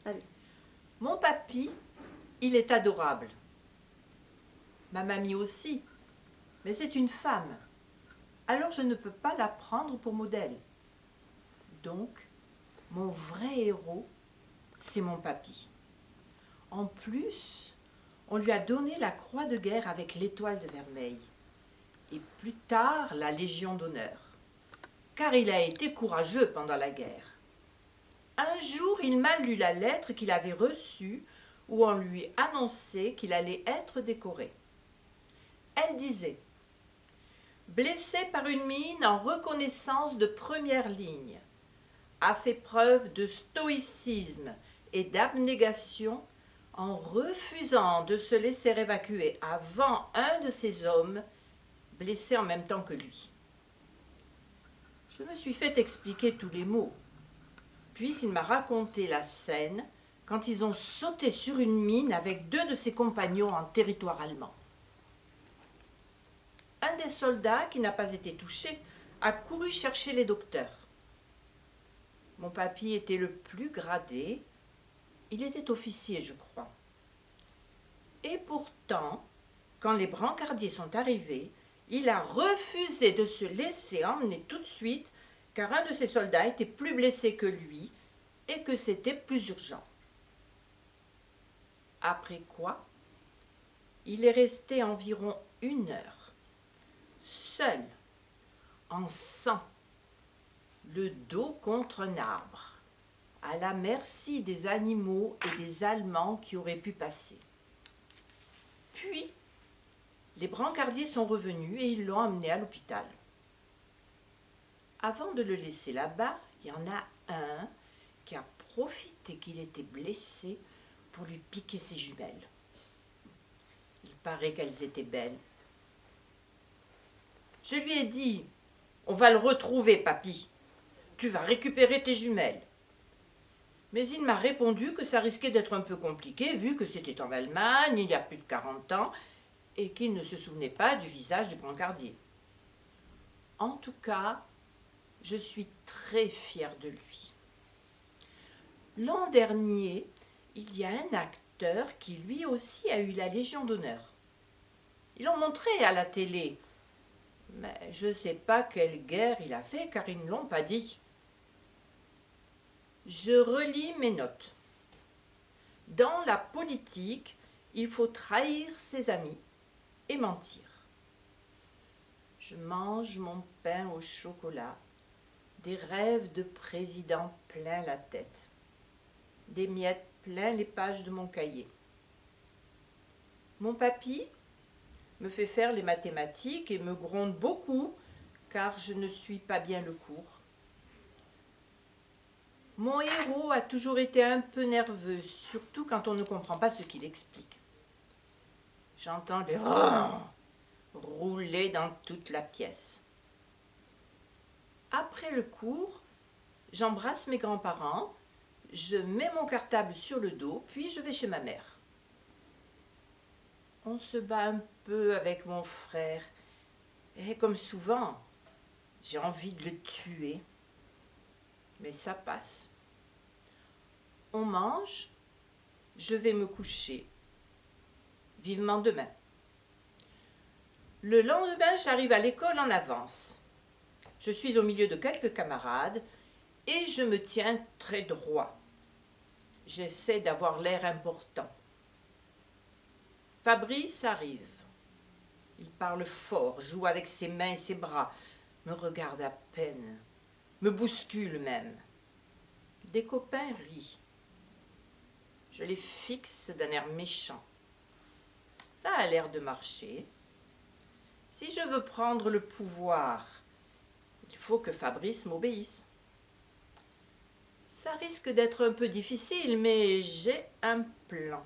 Allez. Mon papy, il est adorable. Ma mamie aussi, mais c'est une femme. Alors je ne peux pas la prendre pour modèle. Donc, mon vrai héros, c'est mon papy. En plus, on lui a donné la croix de guerre avec l'étoile de vermeil. Et plus tard, la Légion d'honneur. Car il a été courageux pendant la guerre. Un jour, il m'a lu la lettre qu'il avait reçue où on lui annonçait qu'il allait être décoré. Elle disait « Blessé par une mine en reconnaissance de première ligne, a fait preuve de stoïcisme et d'abnégation en refusant de se laisser évacuer avant un de ses hommes, blessé en même temps que lui. » Je me suis fait expliquer tous les mots. Puis il m'a raconté la scène quand ils ont sauté sur une mine avec 2 de ses compagnons en territoire allemand. Un des soldats qui n'a pas été touché a couru chercher les docteurs. Mon papy était le plus gradé, il était officier, je crois. Et pourtant, quand les brancardiers sont arrivés, il a refusé de se laisser emmener tout de suite, car un de ses soldats était plus blessé que lui et que c'était plus urgent. Après quoi, il est resté environ 1 heure, seul, en sang, le dos contre un arbre, à la merci des animaux et des Allemands qui auraient pu passer. Puis, les brancardiers sont revenus et ils l'ont emmené à l'hôpital. Avant de le laisser là-bas, il y en a un qui a profité qu'il était blessé pour lui piquer ses jumelles. Il paraît qu'elles étaient belles. Je lui ai dit « On va le retrouver, papy. Tu vas récupérer tes jumelles. » Mais il m'a répondu que ça risquait d'être un peu compliqué vu que c'était en Allemagne, il y a plus de 40 ans, et qu'il ne se souvenait pas du visage du brancardier. En tout cas, je suis très fière de lui. L'an dernier, il y a un acteur qui lui aussi a eu la Légion d'honneur. Ils l'ont montré à la télé, mais je ne sais pas quelle guerre il a fait car ils ne l'ont pas dit. Je relis mes notes. Dans la politique, il faut trahir ses amis et mentir. Je mange mon pain au chocolat, des rêves de président plein la tête, des miettes plein les pages de mon cahier. Mon papy me fait faire les mathématiques et me gronde beaucoup car je ne suis pas bien le cours. Mon héros a toujours été un peu nerveux, surtout quand on ne comprend pas ce qu'il explique. J'entends des rouler dans toute la pièce. Après le cours, j'embrasse mes grands-parents, je mets mon cartable sur le dos, puis je vais chez ma mère. On se bat un peu avec mon frère, et comme souvent, j'ai envie de le tuer. Mais ça passe. On mange, je vais me coucher. Vivement demain. Le lendemain, j'arrive à l'école en avance. Je suis au milieu de quelques camarades et je me tiens très droit. J'essaie d'avoir l'air important. Fabrice arrive. Il parle fort, joue avec ses mains et ses bras, me regarde à peine, me bouscule même. Des copains rient. Je les fixe d'un air méchant. Ça a l'air de marcher. Si je veux prendre le pouvoir, il faut que Fabrice m'obéisse. Ça risque d'être un peu difficile, mais j'ai un plan.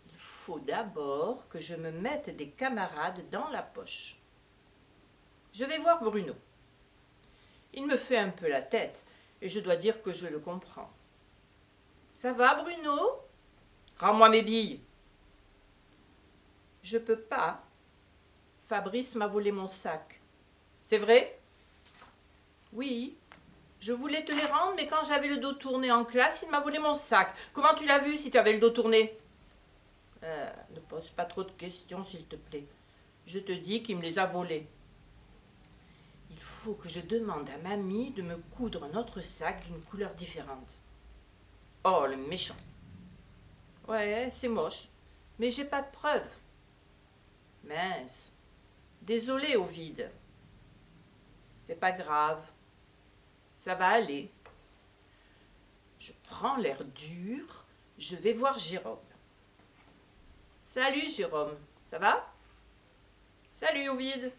Il faut d'abord que je me mette des camarades dans la poche. Je vais voir Bruno. Il me fait un peu la tête, et je dois dire que je le comprends. « Ça va, Bruno ? Rends-moi mes billes. » « Je peux pas. Fabrice m'a volé mon sac. »« C'est vrai ? » ?»« Oui. Je voulais te les rendre, mais quand j'avais le dos tourné en classe, il m'a volé mon sac. Comment tu l'as vu si tu avais le dos tourné? Ne pose pas trop de questions, s'il te plaît. Je te dis qu'il me les a volés. Il faut que je demande à mamie de me coudre un autre sac d'une couleur différente. Oh, le méchant. Ouais, c'est moche, mais j'ai pas de preuves. Mince. Désolé, Ovide. C'est pas grave. Ça va aller. Je prends l'air dur. Je vais voir Jérôme. Salut, Jérôme. Ça va? Salut, Ovide.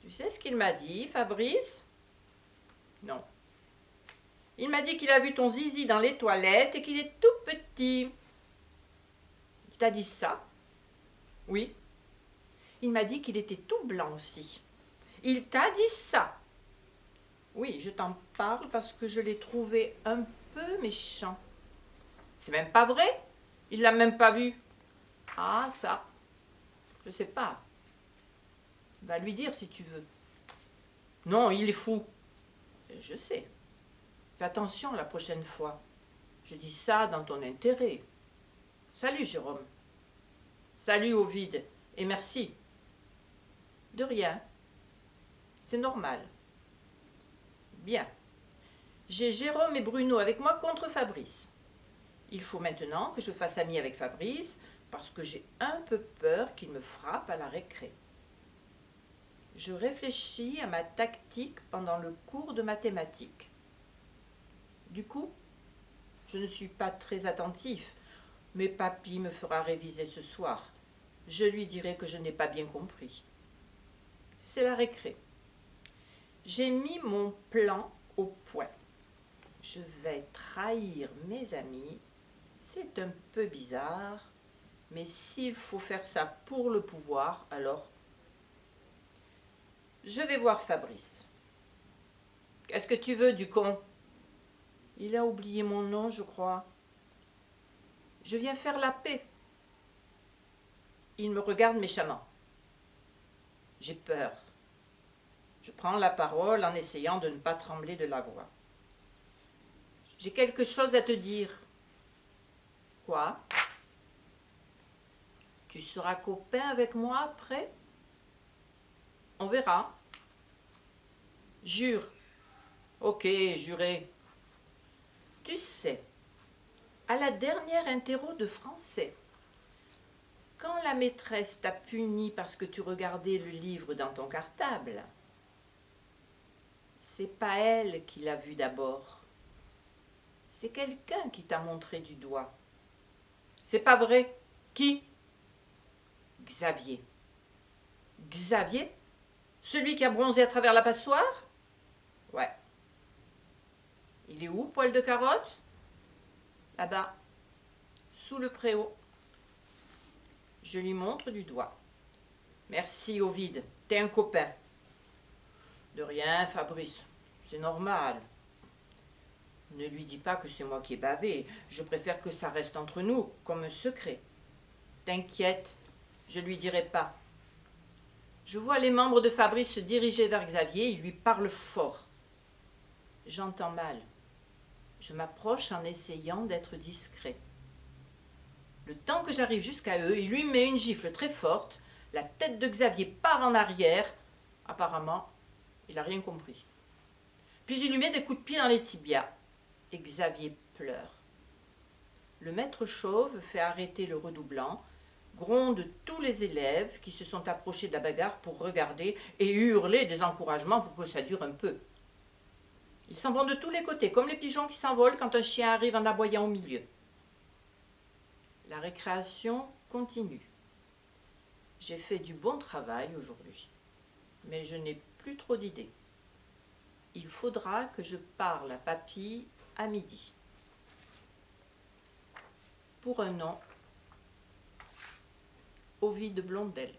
Tu sais ce qu'il m'a dit, Fabrice? Non. Il m'a dit qu'il a vu ton zizi dans les toilettes et qu'il est tout petit. Il t'a dit ça? Oui. Il m'a dit qu'il était tout blanc aussi. Il t'a dit ça? Oui, je t'en parle parce que je l'ai trouvé un peu méchant. C'est même pas vrai? Il l'a même pas vu. Ah, ça. Je sais pas. Va lui dire si tu veux. Non, il est fou. Je sais. Fais attention la prochaine fois. Je dis ça dans ton intérêt. Salut, Jérôme. Salut, Ovide. Et merci. De rien. C'est normal. Bien. J'ai Jérôme et Bruno avec moi contre Fabrice. Il faut maintenant que je fasse ami avec Fabrice parce que j'ai un peu peur qu'il me frappe à la récré. Je réfléchis à ma tactique pendant le cours de mathématiques. Du coup, je ne suis pas très attentif, mais papy me fera réviser ce soir. Je lui dirai que je n'ai pas bien compris. C'est la récré. J'ai mis mon plan au point. Je vais trahir mes amis. C'est un peu bizarre, mais s'il faut faire ça pour le pouvoir, alors je vais voir Fabrice. Qu'est-ce que tu veux, du con? Il a oublié mon nom, je crois. Je viens faire la paix. Il me regarde méchamment. J'ai peur. Je prends la parole en essayant de ne pas trembler de la voix. J'ai quelque chose à te dire. Quoi? Tu seras copain avec moi après? On verra. Jure. Ok, juré. Tu sais, à la dernière interro de français, quand la maîtresse t'a puni parce que tu regardais le livre dans ton cartable, c'est pas elle qui l'a vu d'abord. C'est quelqu'un qui t'a montré du doigt. C'est pas vrai. Qui? Xavier. Xavier? Celui qui a bronzé à travers la passoire? Ouais. Il est où, poil de carotte? Là-bas, sous le préau. Je lui montre du doigt. Merci, Ovide, t'es un copain. De rien, Fabrice, c'est normal. Ne lui dis pas que c'est moi qui ai bavé. Je préfère que ça reste entre nous, comme un secret. T'inquiète, je lui dirai pas. Je vois les membres de Fabrice se diriger vers Xavier, ils lui parlent fort. J'entends mal. Je m'approche en essayant d'être discret. Le temps que j'arrive jusqu'à eux, il lui met une gifle très forte. La tête de Xavier part en arrière. Apparemment, il n'a rien compris. Puis il lui met des coups de pied dans les tibias. Et Xavier pleure. Le maître chauve fait arrêter le redoublant, gronde tous les élèves qui se sont approchés de la bagarre pour regarder et hurler des encouragements pour que ça dure un peu. Ils s'en vont de tous les côtés, comme les pigeons qui s'envolent quand un chien arrive en aboyant au milieu. La récréation continue. J'ai fait du bon travail aujourd'hui, mais je n'ai plus trop d'idées. Il faudra que je parle à papy à midi. Pour un nom, Ovide Blondel.